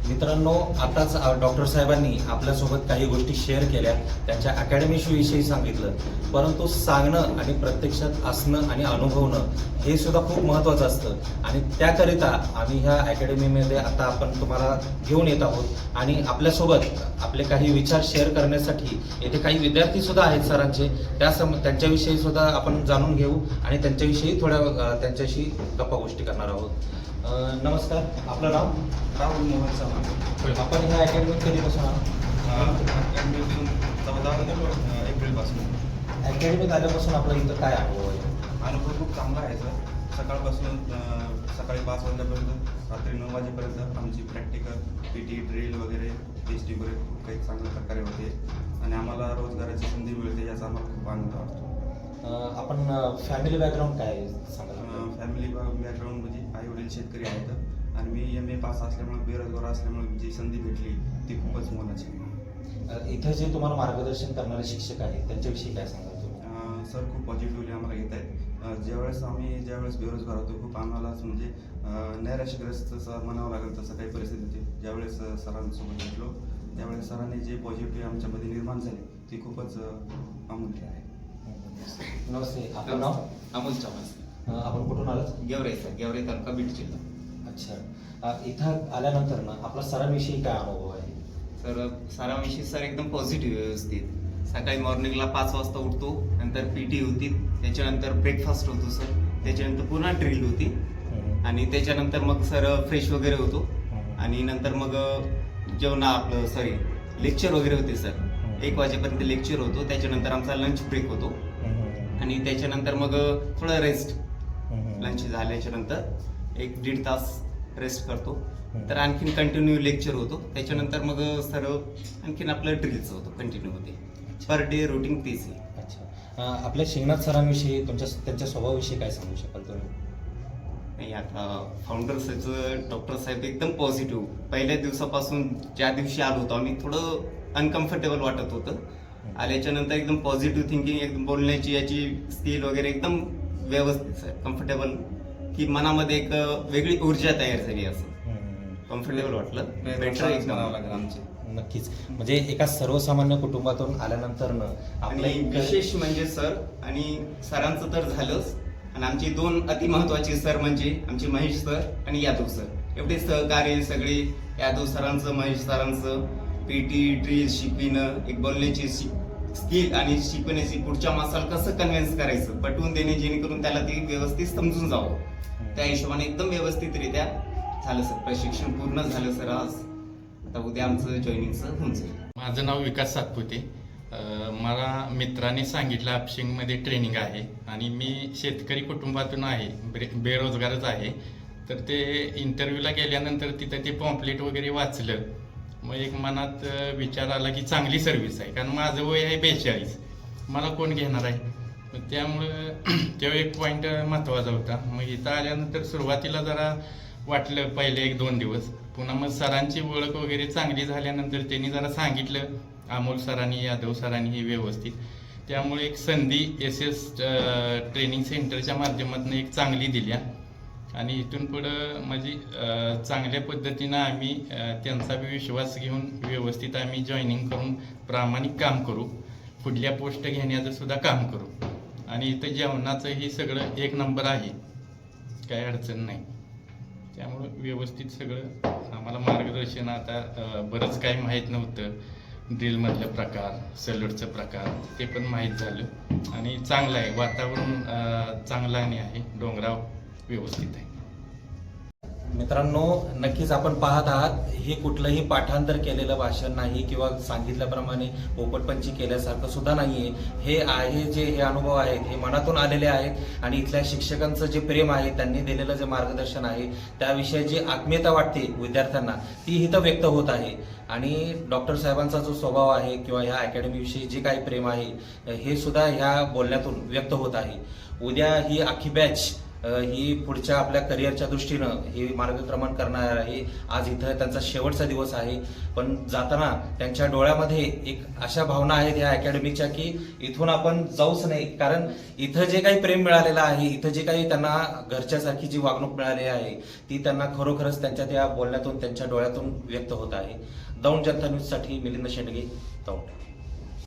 मित्रांनो, आताच डॉक्टर साहेबांनी आपल्यासोबत काही गोष्टी शेअर केल्या, त्यांच्या अकॅडमीविषयी सांगितलं. परंतु सांगणं आणि प्रत्यक्षात असणं आणि अनुभवणं हे सुद्धा खूप महत्त्वाचं असतं. आणि त्याकरिता आम्ही ह्या अकॅडमीमध्ये आता आपण तुम्हाला घेऊन येत आहोत आणि आपल्यासोबत आपले काही विचार शेअर करण्यासाठी येथे काही विद्यार्थी सुद्धा आहेत सरांचे. त्यांच्याविषयी सुद्धा आपण जाणून घेऊ आणि त्यांच्याविषयी त्यांच्याशी गप्पा गोष्टी करणार आहोत. नमस्कार, आपलं नाव? राहुल मोहन चव्हाण. आपण ह्या अकॅडमीत कधीपासून आहात? अकॅडमीतून 14 एप्रिलपासून. अकॅडमीत आल्यापासून आपला इथं काय अनुभव आहे? अनुभव खूप चांगला आहे सर. सकाळपासून सकाळी 5 वाजल्यापर्यंत रात्री 9 वाजेपर्यंत आमची प्रॅक्टिकल PT ड्रिल वगैरे टेस्टिंग वगैरे खूप काही चांगल्या प्रकारे होते आणि आम्हाला रोजगाराची संधी मिळते याचा आम्हाला खूप आनंद वाटतो. आपण फॅमिली बॅकग्राऊंड काय सांगा? फॅमिली बॅकग्राऊंड म्हणजे आई वडील शेतकरी आहेत आणि मी MA पास असल्यामुळे बेरोजगार असल्यामुळे जी संधी भेटली ती खूपच मोलाची. इथं जे तुम्हाला मार्गदर्शन करणारे शिक्षक आहेत त्यांच्याविषयी काय सांगाल तुम्ही? सर खूप पॉझिटिव्हली आम्हाला घेत आहेत. ज्यावेळेस बेरोजगार होतो खूप आम्हालाच म्हणजे नैराश्यग्रस्त असं म्हणावं लागेल तसं काही परिस्थिती होती. ज्यावेळेस सरांसोबत भेटलो त्यावेळेस सरांनी जे पॉझिटिव्ह आमच्यामध्ये निर्माण झाले ती खूपच अमूल्य आहे. नमस्ते, आपलं नाव? अमोल चव्हाण. आपण कुठून आलात? गेवराई सर, गेवराई तालुका बीड जिल्हा. अच्छा, इथं आल्यानंतर ना आपला सरांविषयी काय अनुभव आहे? सर सरांविषयी सर एकदम पॉझिटिव्ह व्यवस्थित. सकाळी मॉर्निंगला 5 वाजता उठतो, नंतर PT होती, त्याच्यानंतर ब्रेकफास्ट होतो सर, त्याच्यानंतर पुन्हा ड्रिल होती आणि त्याच्यानंतर मग सर फ्रेश वगैरे होतो आणि नंतर मग लेक्चर वगैरे होते सर. 1 वाजेपर्यंत लेक्चर होतो, त्याच्यानंतर आमचा लंच ब्रेक होतो आणि त्याच्यानंतर मग थोडा रेस्ट. लंच झाल्याच्या नंतर 1-1.5 तास रेस्ट करतो, तर आणखीन कंटिन्यू लेक्चर होतो, त्याच्यानंतर मग सर आणखीन आपलं ड्रिलचं होतं कंटिन्यू होते. पर डे रुटीन तेच आहे. अच्छा, आपल्या शिंगणात सरांविषयी त्यांच्या स्वभावाविषयी काय सांगू शकाल तुम्ही? नाही, आता फाउंडर्सचं डॉक्टर साहेब एकदम पॉझिटिव्ह. पहिल्या दिवसापासून ज्या दिवशी आलो होतो आम्ही थोडं अनकम्फर्टेबल वाटत होतं. आल्याच्या नंतर एकदम पॉझिटिव्ह थिंकिंग, एकदम बोलण्याची याची स्किल वगैरे एकदम व्यवस्थित सर. कम्फर्टेबल की मनामध्ये एक वेगळी ऊर्जा तयार झाली, असं कम्फर्टेबल वाटलं. बेटर एकदम लागलं आमचे. नक्कीच, म्हणजे एका सर्वसामान्य कुटुंबातून आल्यानंतर आणि विशेष म्हणजे सर आणि सरांचं तर झालंच, आणि आमचे 2 अतिमहत्वाचे सर म्हणजे आमचे महेश सर आणि यादव सर. एवढे सहकार्य सगळे यादव सरांचं, महेश सरांचं. PT ड्रिल शिकविणं, एक बोलण्याची स्किल आणि शिकवण्याची पुढच्या माणसाला कसं कन्व्हिन्स करायचं, पटवून देणे, जेणेकरून त्याला ती व्यवस्थित समजून जावं. त्या हिशोबाने एकदम व्यवस्थितरित्या झालं सर. प्रशिक्षण पूर्ण झालं सर आज. आता उद्या आमचं जॉईनिंगचं होऊन जाईल. माझं नाव विकास सातपुते. मला मित्रांनी सांगितलं हापशिंगमध्ये ट्रेनिंग आहे आणि मी शेतकरी कुटुंबातून आहे, बेरोजगारच आहे. तर ते इंटरव्ह्यूला गेल्यानंतर तिथं ते पॉम्पलेट वगैरे वाचलं. मग एक मनात विचार आला की चांगली सर्व्हिस आहे, कारण माझं वय आहे 42, मला कोण घेणार आहे. मग त्यामुळं तो एक पॉईंट महत्त्वाचा होता. मग इथं आल्यानंतर सुरुवातीला जरा वाटलं पहिले 1-2 दिवस. पुन्हा मग सरांची ओळख वगैरे चांगली झाल्यानंतर त्यांनी जरा सांगितलं, अमोल सरांनी, यादव सरांनी हे व्यवस्थित. त्यामुळे एक संधी SS ट्रेनिंग सेंटरच्या माध्यमातून एक चांगली दिल्या आणि इथून पुढं म्हणजे चांगल्या पद्धतीनं आम्ही त्यांचा विश्वास घेऊन व्यवस्थित आम्ही जॉईनिंग करून प्रामाणिक काम करू, पुढल्या पोस्ट घेण्याचं सुद्धा काम करू. आणि इथं जेवणाचं ही सगळं 1 नंबर आहे, काही अडचण नाही. त्यामुळं व्यवस्थित सगळं आम्हाला मार्गदर्शन. आता बरंच काही माहीत नव्हतं, ड्रिलमधलं प्रकार, सॅल्यूटचं प्रकार, ते पण माहीत झालं आणि चांगलं आहे. वातावरण चांगलं आणि आहे, डोंगराव व्यवस्थित आहे. मित्रांनो, नक्कीच आपण पाहत आहात, हे कुठलंही पाठांतर केलेलं भाषण नाही किंवा सांगितल्याप्रमाणे पोपटपंची केल्यासारखं सुद्धा नाहीये. हे आहे जे हे अनुभव आहेत हे मनातून आलेले आहेत आणि इथल्या शिक्षकांचं जे प्रेम आहे, त्यांनी दिलेलं जे मार्गदर्शन आहे, त्याविषयी जी आत्मीयता वाटते विद्यार्थ्यांना, ती इथं व्यक्त होत आहे. आणि डॉक्टर साहेबांचा जो स्वभाव आहे किंवा ह्या अकॅडमीविषयी जे काही प्रेम आहे हे सुद्धा ह्या बोलण्यातून व्यक्त होत आहे. उद्या ही अख्खी बॅच ही पुढच्या आपल्या करिअरच्या दृष्टीनं ही मार्गक्रमण करणार आहे. आज इथं त्यांचा शेवटचा दिवस आहे, पण जाताना त्यांच्या डोळ्यामध्ये एक अशा भावना आहेत या अकॅडमीच्या की इथून आपण जाऊच नाही, कारण इथं जे काही प्रेम मिळालेलं आहे, इथं जे काही त्यांना घरच्यासारखी जी वागणूक मिळालेली आहे ती त्यांना खरोखरच त्यांच्या त्या बोलण्यातून त्यांच्या डोळ्यातून व्यक्त होत आहे. दौंड जनता न्यूजसाठी मिलिंद शेंडगे, दौंड.